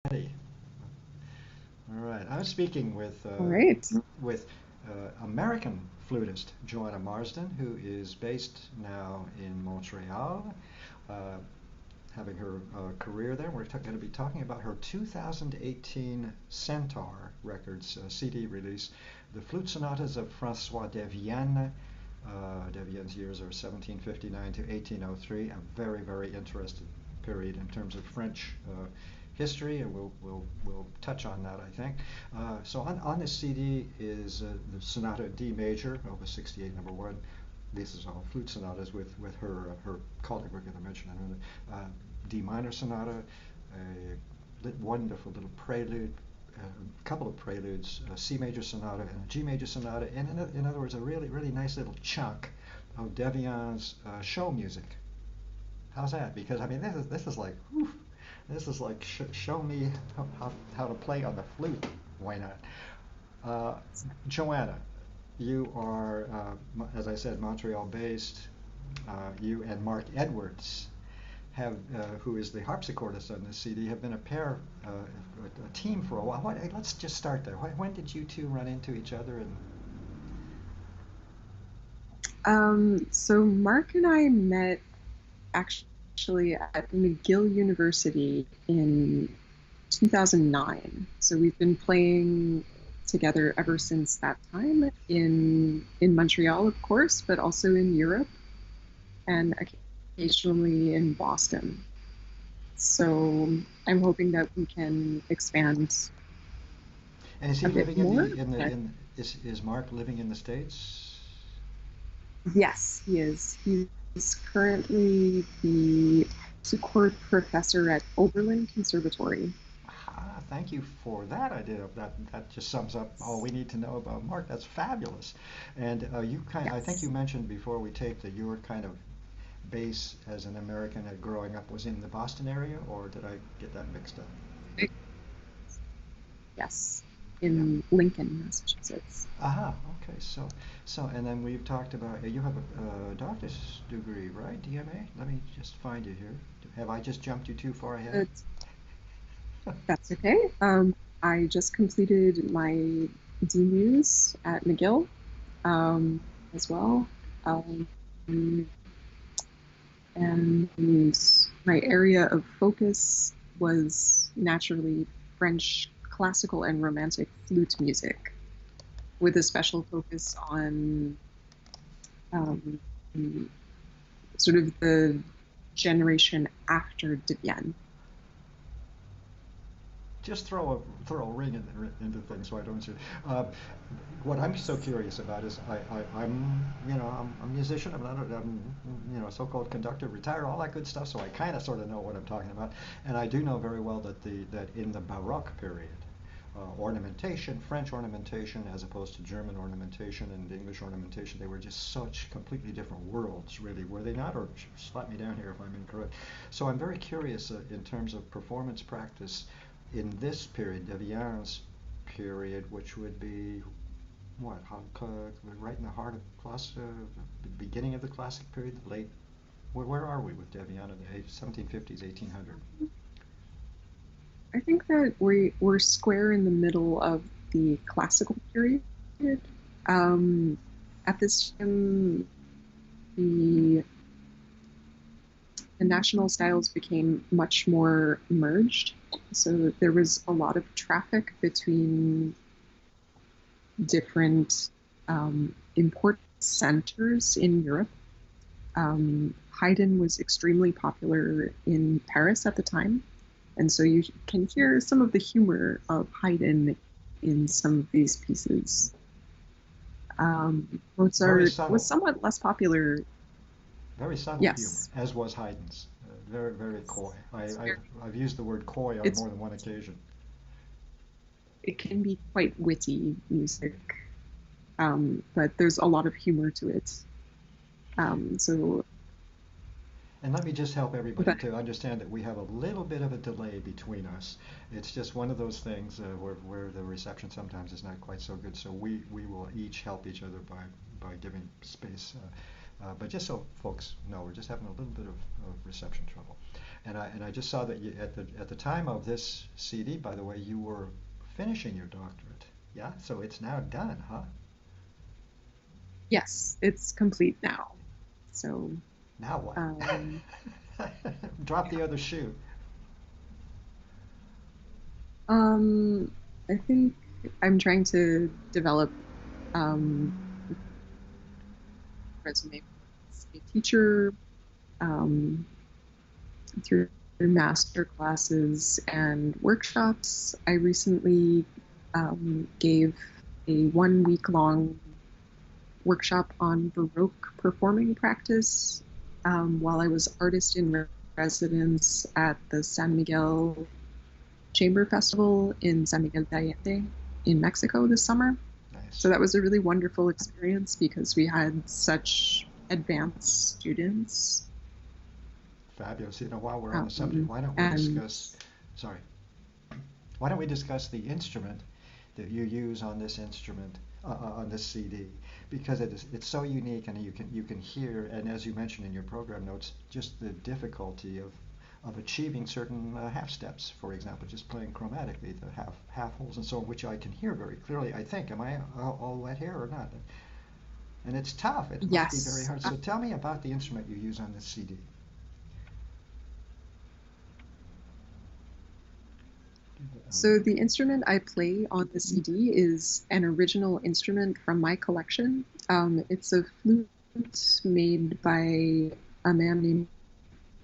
Ready. All right. I'm speaking All right. with American flutist Joanna Marsden, who is based now in Montreal, uh, having her career there. We're going to be talking about her 2018 Centaur Records CD release, the Flute Sonatas of François Devienne. Devienne's years are 1759 to 1803, a very, very interesting period in terms of French history, and we'll touch on that, I think. So on this CD is the Sonata D major, Opus 68, number one. This is all flute sonatas with her colleague we're going to mention in a minute. D minor sonata, a wonderful little prelude, a couple of preludes, a C major sonata and a G major sonata, and in other words, a really nice little chunk of Devienne's show music. How's that? Because I mean, this is like, whew, this is like show me how to play on the flute. Why not? Uh, Joanna, you are, as I said, Montreal based. You and Mark Edwards have, who is the harpsichordist on this CD, have been a pair, a team for a while. Let's just start there. When did you two run into each other? And So Mark and I met actually at McGill University in 2009. So we've been playing together ever since that time in Montreal, of course, but also in Europe and occasionally in Boston. So I'm hoping that we can expand is he a bit living in more. the in the But in? Is Mark living in the States? yes, he is. He's currently the harpsichord professor at Oberlin Conservatory. Ah, thank you for that idea. That just sums up all we need to know about Mark. That's fabulous. And I think you Yes. mentioned before we taped that your kind of base as an American growing up was in the Boston area, or did I get that mixed up? Yes, Yeah. in Lincoln, Massachusetts. Aha. Okay. And then we've talked about you have a doctor's degree, right? DMA. Let me just find you here. Have I just jumped you too far ahead? But that's okay. I just completed my DMUs at McGill as well. Um, and my area of focus was naturally French classical and romantic flute music, with a special focus on um, sort of the generation after Devienne. Just throw a ring into things so I don't see. Uh, what I'm so curious about is I'm I'm a musician. I'm a so-called conductor, retired, all that good stuff. So I kind of sort of know what I'm talking about, and I do know very well that in the Baroque period, ornamentation, French ornamentation, as opposed to German ornamentation and English ornamentation, they were just such completely different worlds, really, were they not? Or slap me down here if I'm incorrect. So I'm very curious in terms of performance practice in this period, Devienne's period, which would be what, right in the heart of the beginning of the classic period, the late. Where are we with Devienne in the 1750s, 1800? I think that we're square in the middle of the classical period. Um, at this time, the the national styles became much more merged. So there was a lot of traffic between different import centers in Europe. Haydn was extremely popular in Paris at the time. And so you can hear some of the humor of Haydn in some of these pieces. Very Mozart was subtle, somewhat less popular. very subtle humor, Yes, as was Haydn's. Very coy. it's very, I've used the word coy on it's more than one occasion. it can be quite witty music, but there's a lot of humor to it. So, And let me just help everybody but to understand that we have a little bit of a delay between us. It's just one of those things where the reception sometimes is not quite so good. So we will each help each other by giving space. But just so folks know, we're just having a little bit of reception trouble. And I just saw that you, at the time of this CD, by the way, you were finishing your doctorate. Yeah, so it's now done, huh? Yes, it's complete now. So, Now what? um, Drop the other shoe. um, I think I'm trying to develop um, resume as a teacher um, through master classes and workshops. I recently gave a 1 week long workshop on Baroque performing practice while I was artist in residence at the San Miguel Chamber Festival in San Miguel de Allende in Mexico this summer. Nice. So that was a really wonderful experience because we had such advanced students. Fabulous. While we're on the subject, Um, why don't we and discuss, sorry, why don't we discuss the instrument that you use on this instrument, on this CD? Because it's so unique, and you can hear, and as you mentioned in your program notes, just the difficulty of achieving certain half steps. For example, just playing chromatically the half holes and so on, which I can hear very clearly. I think, am I all wet here or not? And it's tough. It must be very yes, hard. So tell me about the instrument you use on this CD. so the instrument I play on the CD is an original instrument from my collection. It's a flute made by a man named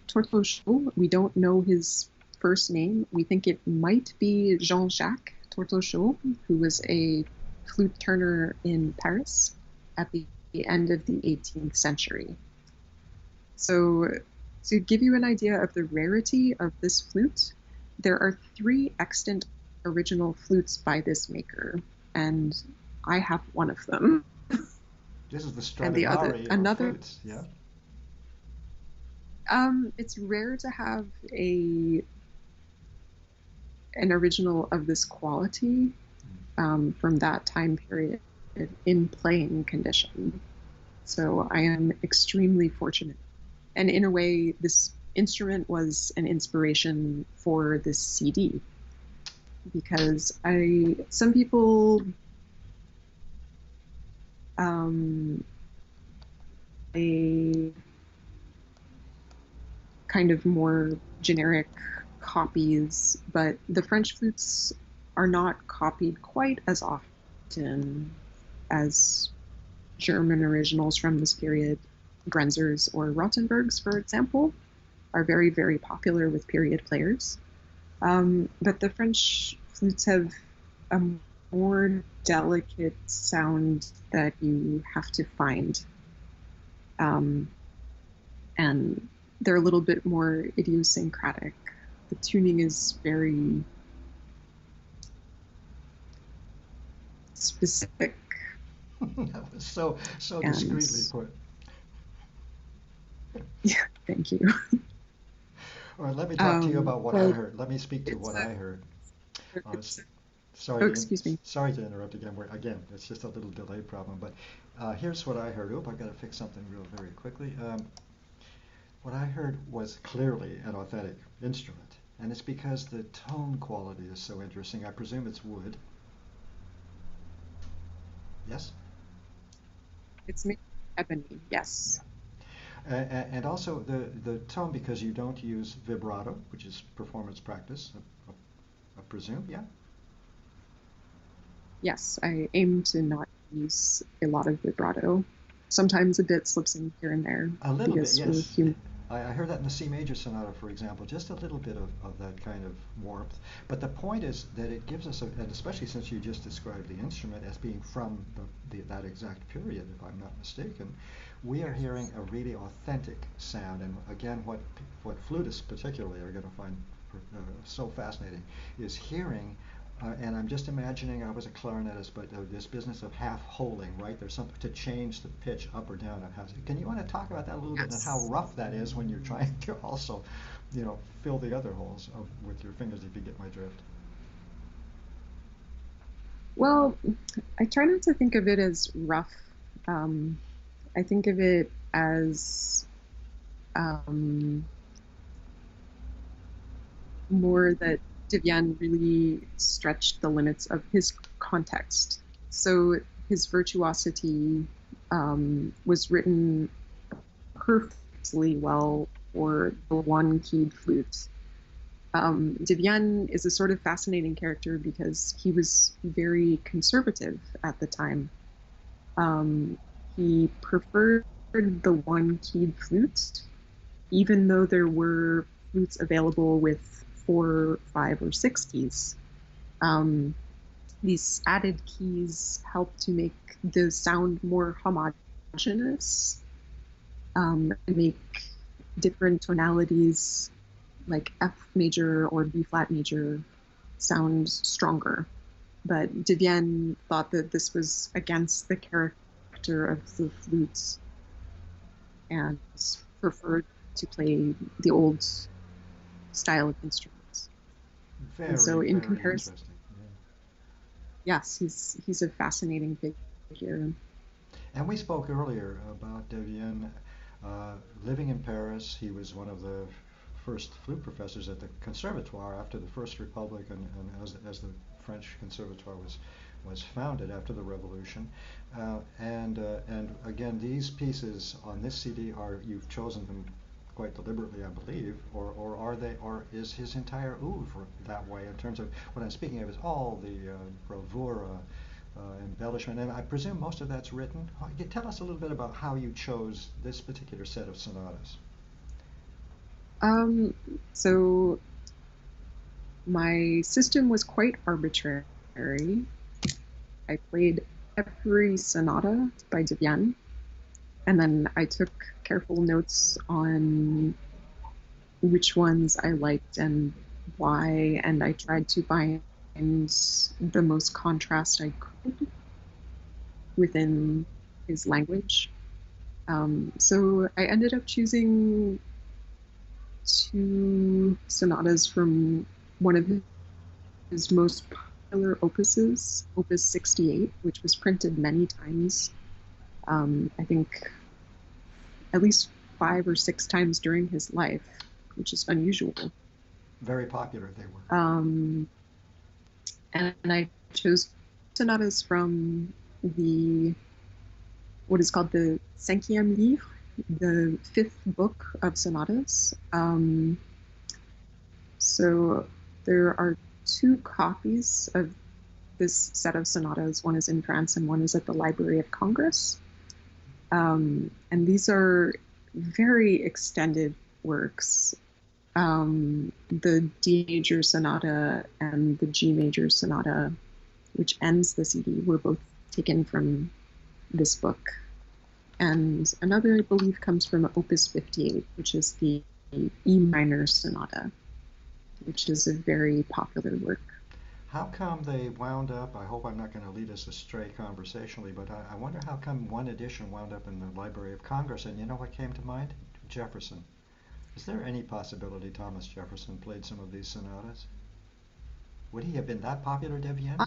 Tortochot. We don't know his first name. We think it might be Jean-Jacques Tortochot, who was a flute turner in Paris at the end of the 18th century. So, to give you an idea of the rarity of this flute, there are three extant original flutes by this maker, and I have one of them. This is the And the other, Stradivari of another, flutes, yeah? it's rare to have a an original of this quality from that time period in playing condition. So I am extremely fortunate. And in a way, this instrument was an inspiration for this CD because some people, um, a kind of more generic copies, but the French flutes are not copied quite as often as German originals from this period. Grenzers or Rothenbergs, for example, are very, very popular with period players. But the French flutes have a more delicate sound that you have to find. Um, and they're a little bit more idiosyncratic. The tuning is very specific. That was so And discreetly put. yeah, thank you. All right, let me talk to you about what I But heard. Let me speak to it's what a, I heard. Uh, it's, sorry oh, to excuse me. sorry to interrupt again. Again, it's just a little delay problem. But here's what I heard. Oop, I got to fix something real very quickly. What I heard was clearly an authentic instrument, and it's because the tone quality is so interesting. I presume it's wood. Yes. It's made of ebony, Yeah. yes. And also the tone, because you don't use vibrato, which is performance practice, I presume. Yeah. Yes, I aim to not use a lot of vibrato. Sometimes a bit slips in here and there A little bit, because we're yes. human. I heard that in the C major sonata, for example, just a little bit of that kind of warmth. But the point is that it gives us, and especially since you just described the instrument as being from that exact period, if I'm not mistaken, we are hearing a really authentic sound. And again, what flutists particularly are going to find so fascinating is hearing and I'm just imagining I was a clarinetist, but this business of half holing, right? There's something to change the pitch up or down. Can you want to talk about that a little bit and how Yes. rough that is when you're trying to also, fill the other holes with your fingers, if you get my drift? Well, I try not to think of it as rough. Um, I think of it as um, more that Devienne really stretched the limits of his context. So his virtuosity was written perfectly well for the one-keyed flute. Devienne is a sort of fascinating character because he was very conservative at the time. Um, he preferred the one-keyed flute, even though there were flutes available with 4, 5, or 6 keys. Um, these added keys help to make the sound more homogeneous, make different tonalities like F major or B flat major sound stronger. But Devienne thought that this was against the character of the flutes and preferred to play the old style of instruments. And Very, so, in very comparison, interesting. Yeah. yes, he's a fascinating figure. And we spoke earlier about Devienne uh, living in Paris. He was one of the first flute professors at the Conservatoire after the First Republic, and as the French Conservatoire was founded after the Revolution. And again, these pieces on this CD are you've chosen them quite deliberately, I believe, or are they, or is his entire oeuvre that way in terms of what I'm speaking of is all the bravura embellishment, and I presume most of that's written. You tell us a little bit about how you chose this particular set of sonatas. Um, so my system was quite arbitrary. I played every sonata by Devienne, and then I took careful notes on which ones I liked and why, and I tried to find the most contrast I could within his language. So I ended up choosing 2 sonatas from one of his most popular opuses, Opus 68, which was printed many times. I think at least 5 or 6 times during his life, which is unusual. Very popular they were. And I chose sonatas from the what is called the Cinquième Livre, the 5th book of sonatas. So there are 2 copies of this set of sonatas. One is in France and one is at the Library of Congress. And these are very extended works. The D major sonata and the G major sonata, which ends the CD, were both taken from this book. And another, I believe, comes from Opus 58, which is the E minor sonata, which is a very popular work. How come they wound up? I hope I'm not going to lead us astray conversationally, but I wonder how come one edition wound up in the Library of Congress. And you know what came to mind? Jefferson. Is there any possibility Thomas Jefferson played some of these sonatas? Would he have been that popular, Devienne?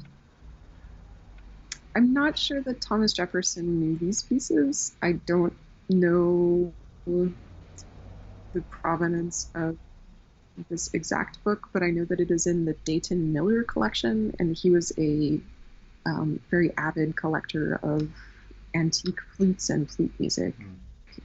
I'm not sure that Thomas Jefferson knew these pieces. I don't know the provenance of this exact book, but I know that it is in the Dayton Miller collection, and he was a very avid collector of antique flutes and flute music.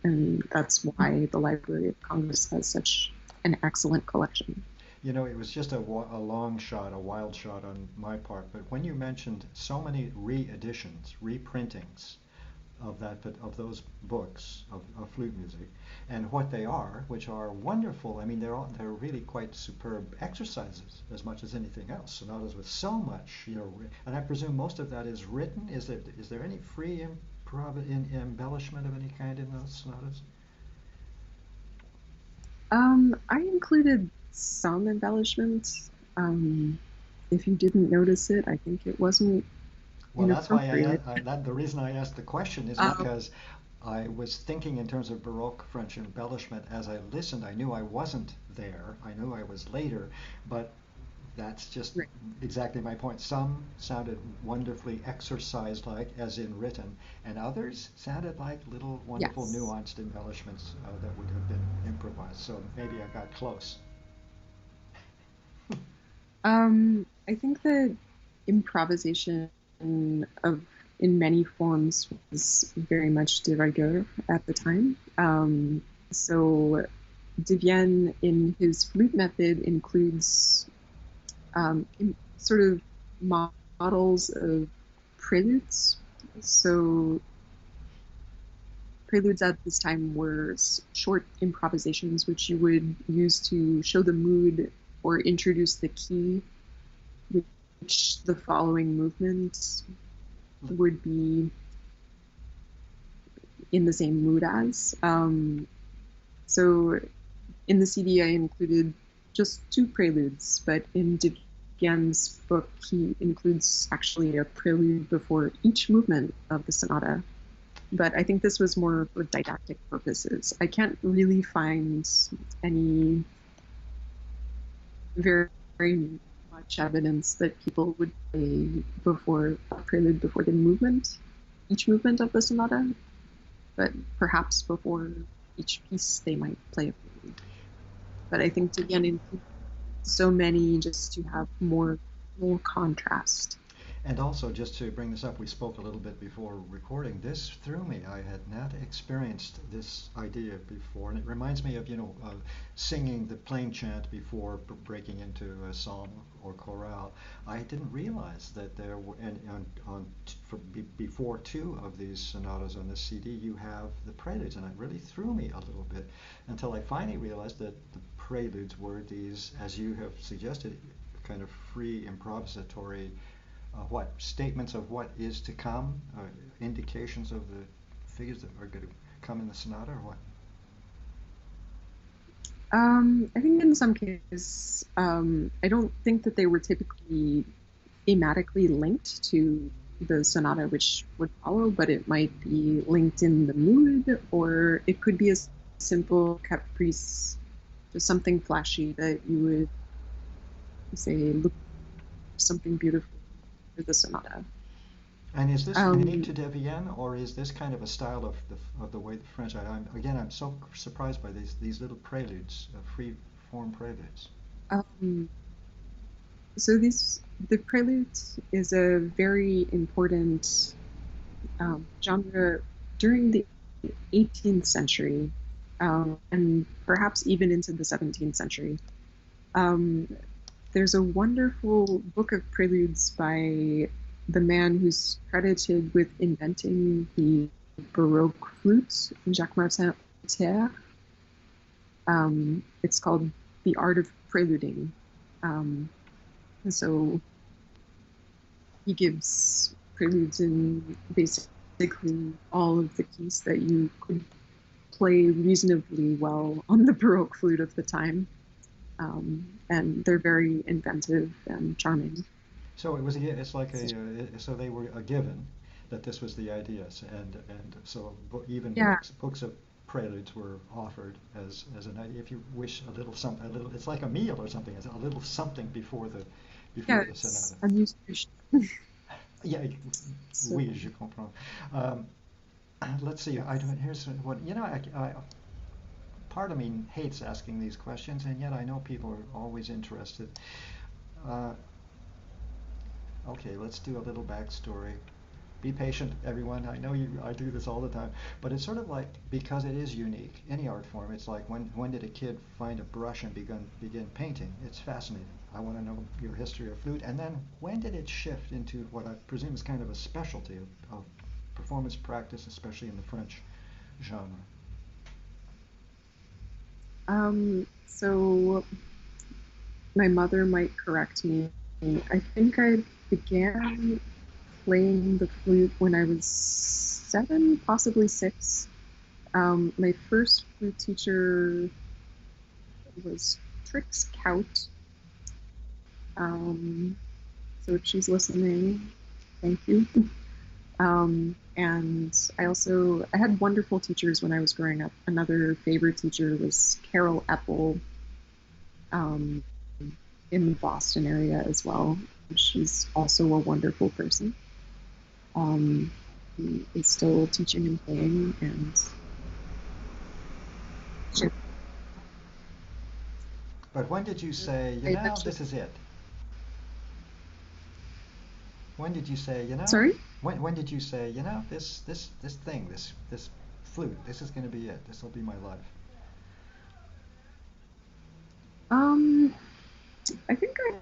And that's why the Library of Congress has such an excellent collection. You know, it was just a long shot, a wild shot on my part, but when you mentioned so many re-editions, reprintings of those books of flute music, and what they are, which are wonderful. I mean, they're really quite superb exercises as much as anything else. Sonatas with so much, and I presume most of that is written. Is there any free embellishment of any kind in those sonatas? I included some embellishments. If you didn't notice it, I think it wasn't Well, that's why inappropriate. the reason I asked the question is Um, because I was thinking in terms of Baroque French embellishment as I listened. I knew I wasn't there. I knew I was later, but that's just right. exactly my point. Some sounded wonderfully exercise-like, as in written, and others sounded like little wonderful Yes. nuanced embellishments that would have been improvised. So maybe I got close. I think that improvisation of in many forms was very much de rigueur at the time. So Devienne, in his flute method, includes sort of models of preludes. So preludes at this time were short improvisations which you would use to show the mood or introduce the key which the following movements would be in the same mood as. So in the CD, I included just 2 preludes, but in Devienne's book, he includes actually a prelude before each movement of the sonata. But I think this was more for didactic purposes. I can't really find any very, very much evidence that people would play before a prelude before the movement, each movement of the sonata, but perhaps before each piece they might play a prelude. But I think Devienne includes so many just to have more contrast. And also, just to bring this up, we spoke a little bit before recording. This threw me. I had not experienced this idea before, and it reminds me of singing the plain chant before breaking into a psalm or chorale. I didn't realize that there were, before 2 of these sonatas on this CD, you have the preludes, and it really threw me a little bit until I finally realized that the preludes were these, as you have suggested, kind of free improvisatory statements of what is to come, indications of the figures that are going to come in the sonata, or what? I think in some cases, I don't think that they were typically thematically linked to the sonata which would follow, but it might be linked in the mood, or it could be a simple caprice, just something flashy that you would say, look, something beautiful for the sonata. And is this unique to Devienne, or is this kind of a style of the way the French? I'm so surprised by these little preludes, free form preludes. So the prelude is a very important genre during the 18th century, and perhaps even into the 17th century. There's a wonderful book of preludes by the man who's credited with inventing the Baroque flute, Jacques Martin. It's called The Art of Preluding. And so he gives preludes in basically all of the keys that you could play reasonably well on the Baroque flute of the time. And they're very inventive and charming. So so they were a given that this was the ideas, and so even books of preludes were offered as an idea. If you wish a little something, it's like a meal or something. It's a little something before the sonata. Yeah, So, oui, je comprends. Let's see. Here's what part of me hates asking these questions, and yet I know people are always interested. Okay, let's do a little backstory. Be patient, everyone. I know I do this all the time, but it's sort of like, because it is unique, any art form. It's like when did a kid find a brush and begin painting? It's fascinating. I want to know your history of flute, and then when did it shift into what I presume is kind of a specialty of performance practice, especially in the French genre. so my mother might correct me. I think I began playing the flute when I was 7, possibly 6. My first flute teacher was Trix Kaut. So if she's listening, thank you. And I had wonderful teachers when I was growing up. Another favorite teacher was Carol Epple, in the Boston area as well. She's also a wonderful person. He is still teaching and playing, and But when did you say, this is it? When did you say, you know? Sorry? When did you say, you know, this thing, this flute, this is going to be it. This will be my life. Um, I think I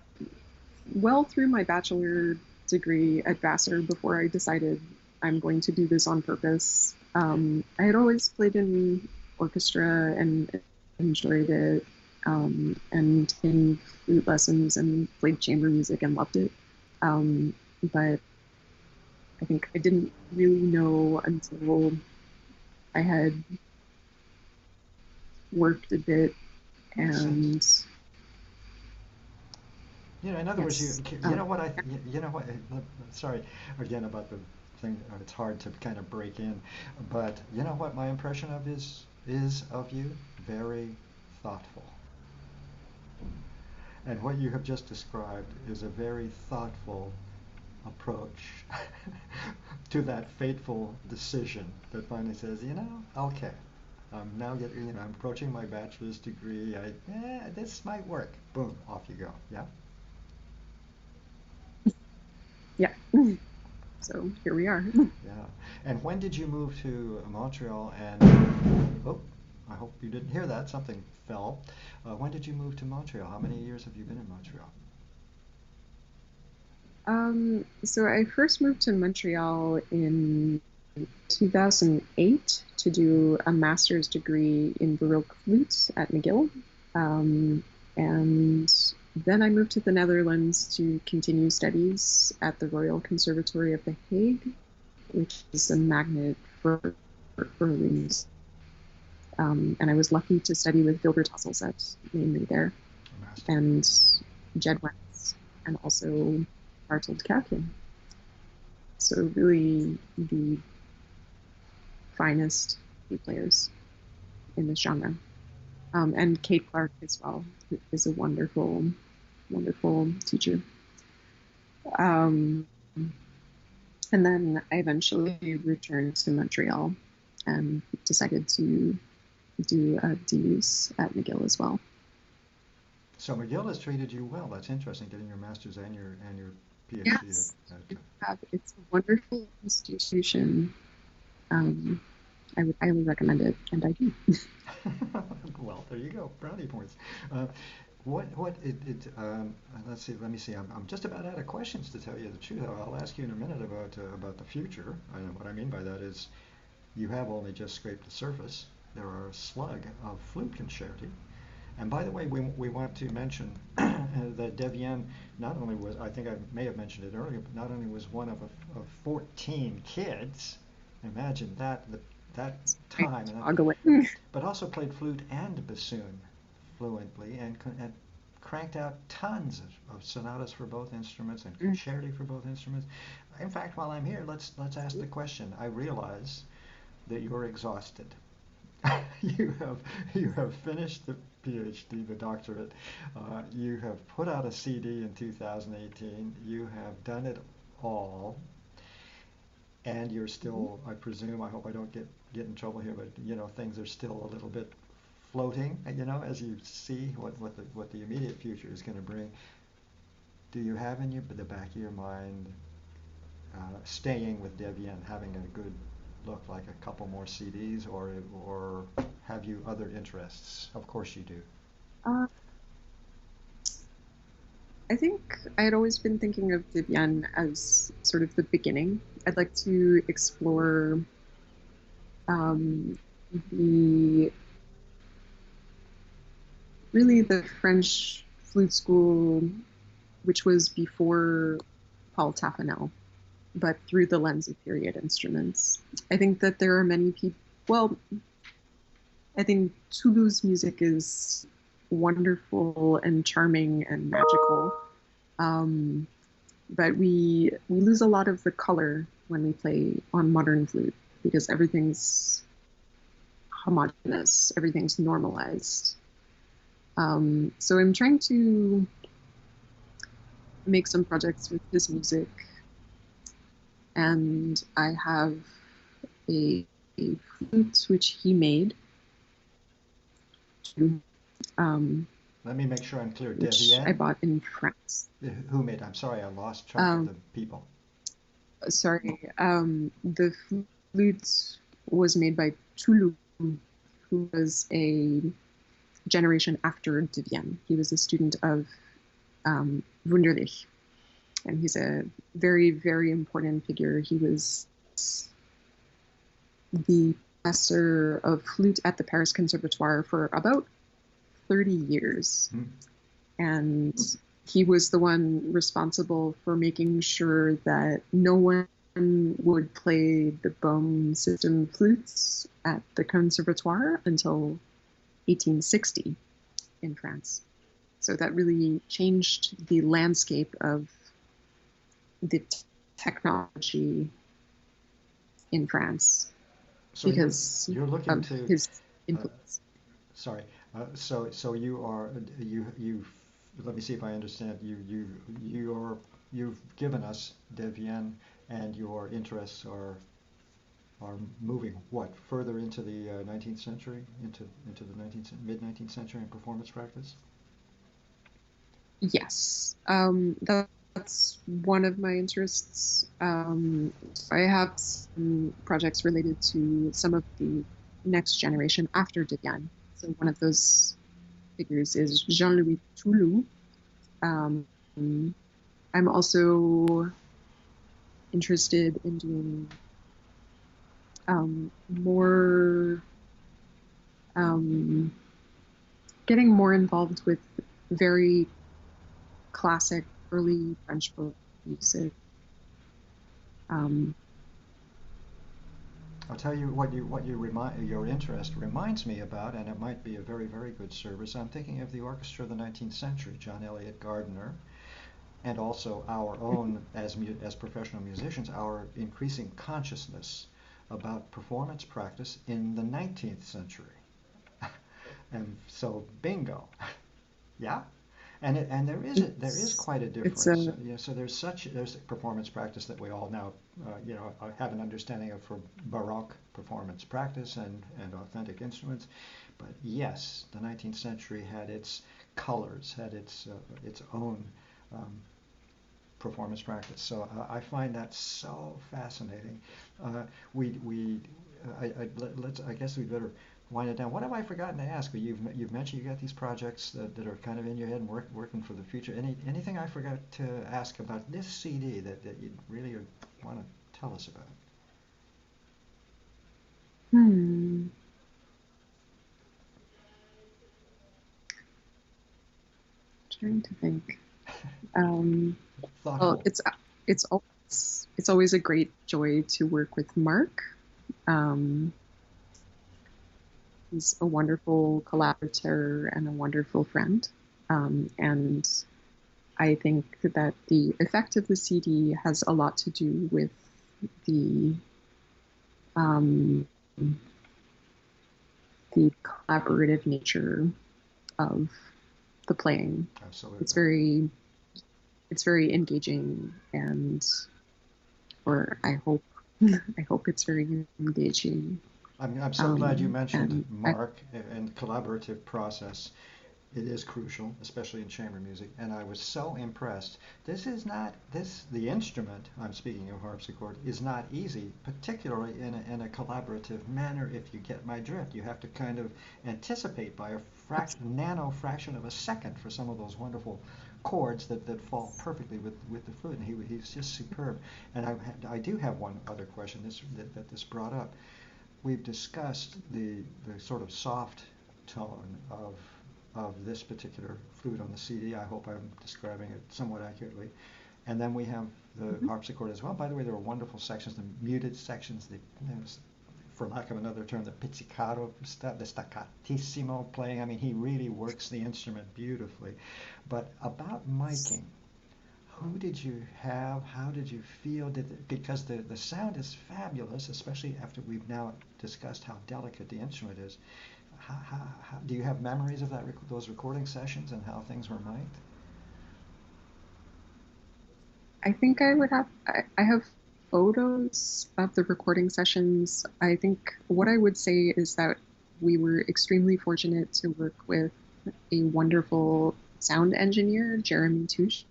well through my bachelor degree at Vassar before I decided I'm going to do this on purpose. I had always played in orchestra and enjoyed it, and taken flute lessons and played chamber music and loved it. But I think I didn't really know until I had worked a bit Makes sense. and You know, in other words, yes, you know what you know what, sorry again about the thing, it's hard to kind of break in, but you know what my impression of is of you? Very thoughtful. And what you have just described is a very thoughtful approach to that fateful decision that finally says, you know, okay, I'm now getting, you know, I'm approaching my bachelor's degree. This might work. Boom, off you go. Yeah. yeah. So here we are. Yeah. And when did you move to Montreal? And oh, I hope you didn't hear that. Something fell. When did you move to Montreal? How many years have you been in Montreal? So I first moved to Montreal in 2008 to do a master's degree in Baroque Flute at McGill. And then I moved to the Netherlands to continue studies at the Royal Conservatory of The Hague, which is a magnet for early music. And I was lucky to study with Gilbert Hasselset mainly there, A master. and Jed Wentz, and also Bartold Kepl. So really the finest flute players in this genre. And Kate Clark as well, who is a wonderful, wonderful teacher. Um, and then I eventually returned to Montreal and decided to do a DUs at McGill as well. So McGill has treated you well. That's interesting, getting your master's and your PhD Yes, at it's a wonderful institution. Um, I would highly recommend it, and I do. well, there you go, brownie points. Uh, what let's see. Let me see. I'm just about out of questions to tell you the truth. I'll ask you in a minute about the future. And what I mean by that is, you have only just scraped the surface. There are a slug of flute concerti. And by the way, we want to mention that Devienne not only was, I think I may have mentioned it earlier, but not only was one of 14 kids. Imagine that time, but also played flute and bassoon fluently, and cranked out tons of sonatas for both instruments and concerti for both instruments. In fact, while I'm here, let's ask the question. I realize that you're exhausted. you have you have finished the PhD, the doctorate. You have put out a CD in 2018. You have done it all, and you're still, I presume, I hope I don't get in trouble here, but you know things are still a little bit floating. You know, as you see what the immediate future is going to bring. Do you have in the back of your mind staying with Devienne, having a good look like a couple more CDs, or have you other interests? Of course you do. Uh, I think I had always been thinking of Devienne as sort of the beginning. I'd like to explore um, the really the French flute school, which was before Paul Taffanel, but through the lens of period instruments. I think that there are many people. Well, I think Toulouse music is wonderful and charming and magical. Um, but we lose a lot of the color when we play on modern flute because everything's homogeneous, everything's normalized. So I'm trying to make some projects with his music, and I have a flute which he made. Um, Let me make sure I'm clear. which I Devienne? bought in France. Who made? I'm sorry, I lost track of the people. Sorry. The flute was made by Toulouse, who was a generation after Devienne. He was a student of Wunderlich, and he's a very, very important figure. He was the professor of flute at the Paris Conservatoire for about 30 years. Hmm. And he was the one responsible for making sure that no one would play the Bohm system flutes at the Conservatoire until 1860 in France. So that really changed the landscape of the technology in France So because you're looking of to his uh, influence. sorry. So you are you. Let me see if I understand. You've given us Devienne, and your interests are moving what further into the 19th century, into the mid 19th century in performance practice. Yes, that's one of my interests. I have some projects related to some of the next generation after Devienne. So one of those figures is Jean-Louis Toulouse. Um, I'm also interested in doing more, um, getting more involved with very classic early French Baroque music. Um, I'll tell you what you remind your interest reminds me about, and it might be a very very good service. I'm thinking of the orchestra of the 19th century, John Eliot Gardiner, and also our own as professional musicians, our increasing consciousness about performance practice in the 19th century. And so bingo. Yeah. And there is it's quite a it's difference. a So there's performance practice that we all now have an understanding of for Baroque performance practice and authentic instruments. But yes, the 19th century had its colors, had its own um, performance practice. So I find that so fascinating. We I guess we better wind it down. What have I forgotten to ask? You've mentioned you got these projects that are kind of in your head and working for the future. Anything I forgot to ask about this CD that you really want to tell us about? hmm, trying to think. Um, well, Thoughtful. it's always a great joy to work with Mark. Um, he's a wonderful collaborator and a wonderful friend. And I think that the effect of the CD has a lot to do with the um, the collaborative nature of the playing. It's Absolutely. very it's very engaging and or I hope I hope it's very engaging. I'm so glad you mentioned And I Mark and collaborative process. It is crucial, especially in chamber music, and I was so impressed. This is not this the instrument I'm speaking of harpsichord is not easy, particularly in a collaborative manner. If you get my drift, you have to kind of anticipate by a nano fraction of a second for some of those wonderful chords that fall perfectly with the flute, and he's just superb. And I do have one other question that this brought up. We've discussed the sort of soft tone of this particular flute on the CD. I hope I'm describing it somewhat accurately. And then we have the Mhm. harpsichord as well. By the way, there are wonderful sections, the muted sections, for lack of another term, the pizzicato, the staccatissimo playing. I mean, he really works the instrument beautifully. But about miking, who did you have? How did you feel? Because the sound is fabulous, especially after we've now discussed how delicate the instrument is. Do you have memories of those recording sessions and how things were mic'd? I think I have photos of the recording sessions. I think what I would say is that we were extremely fortunate to work with a wonderful sound engineer, Jeremy Touche.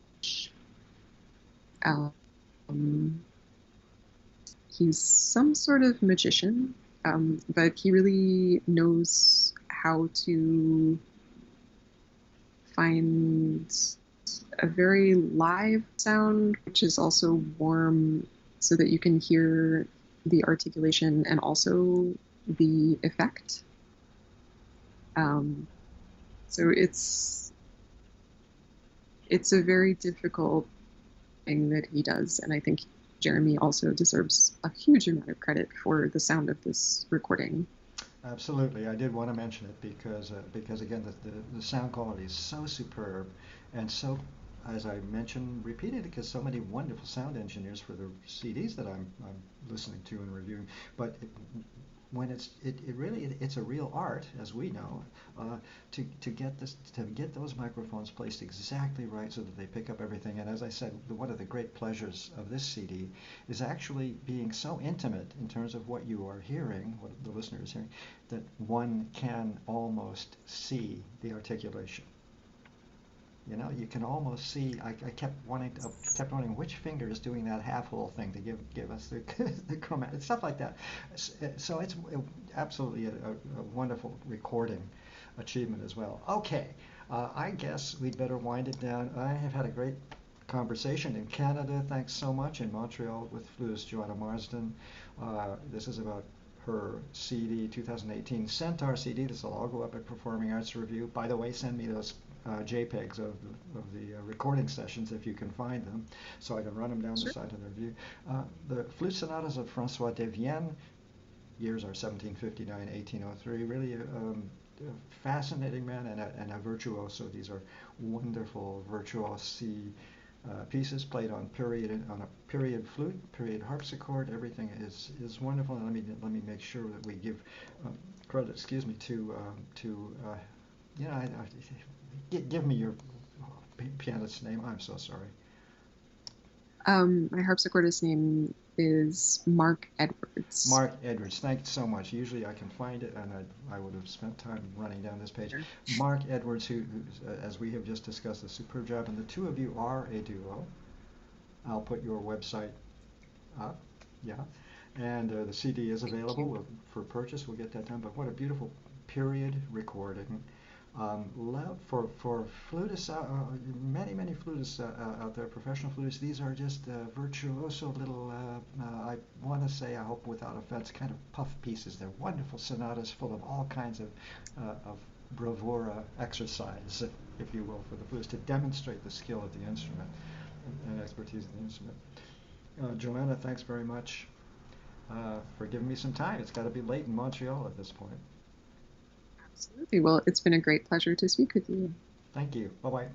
Um, he's some sort of magician, but he really knows how to find a very live sound, which is also warm so that you can hear the articulation and also the effect. So it's a very difficult thing that he does, and I think Jeremy also deserves a huge amount of credit for the sound of this recording. Absolutely, I did want to mention it because again the sound quality is so superb, and so, as I mentioned repeatedly, because so many wonderful sound engineers for the CDs that I'm listening to and reviewing. But when it really it's a real art, as we know, to get those microphones placed exactly right so that they pick up everything. And as I said, one of the great pleasures of this CD is actually being so intimate in terms of what you are hearing, what the listener is hearing, that one can almost see the articulation. You know, you can almost see. I kept wondering which finger is doing that half hole thing to give us the chromatic stuff like that. So it's absolutely a wonderful recording achievement as well. Okay, I guess we'd better wind it down. I have had a great conversation in Canada. Thanks so much. In Montreal with flutist Joanna Marsden. This is about her CD 2018 Centaur CD. This will all go up at Performing Arts Review. By the way, send me those JPEGs of the recording sessions if you can find them, so I can run them down the side of the review. The flute sonatas of François Devienne, years are 1759, 1803. Really a fascinating man and a virtuoso. These are wonderful virtuosi pieces played on a period flute, period harpsichord. Everything is wonderful. And let me make sure that we give credit, excuse me, to you know, give me your pianist's name. I'm so sorry. My harpsichordist's name is Mark Edwards. Mark Edwards, thanks so much. Usually I can find it, and I would have spent time running down this page. Sure. Mark Edwards, who, as we have just discussed, a superb job, and the two of you are a duo. I'll put your website up, yeah, and the CD is available for purchase. We'll get that done. But what a beautiful period recording. For flutists, many flutists out there, professional flutists, these are just virtuoso little, I want to say, I hope without offense, kind of puff pieces. They're wonderful sonatas full of all kinds of bravura exercise, if you will, for the flutist to demonstrate the skill of the instrument and expertise of the instrument. Joanna, thanks very much for giving me some time. It's got to be late in Montreal at this point. Absolutely. Well, it's been a great pleasure to speak with you. Thank you. Bye-bye.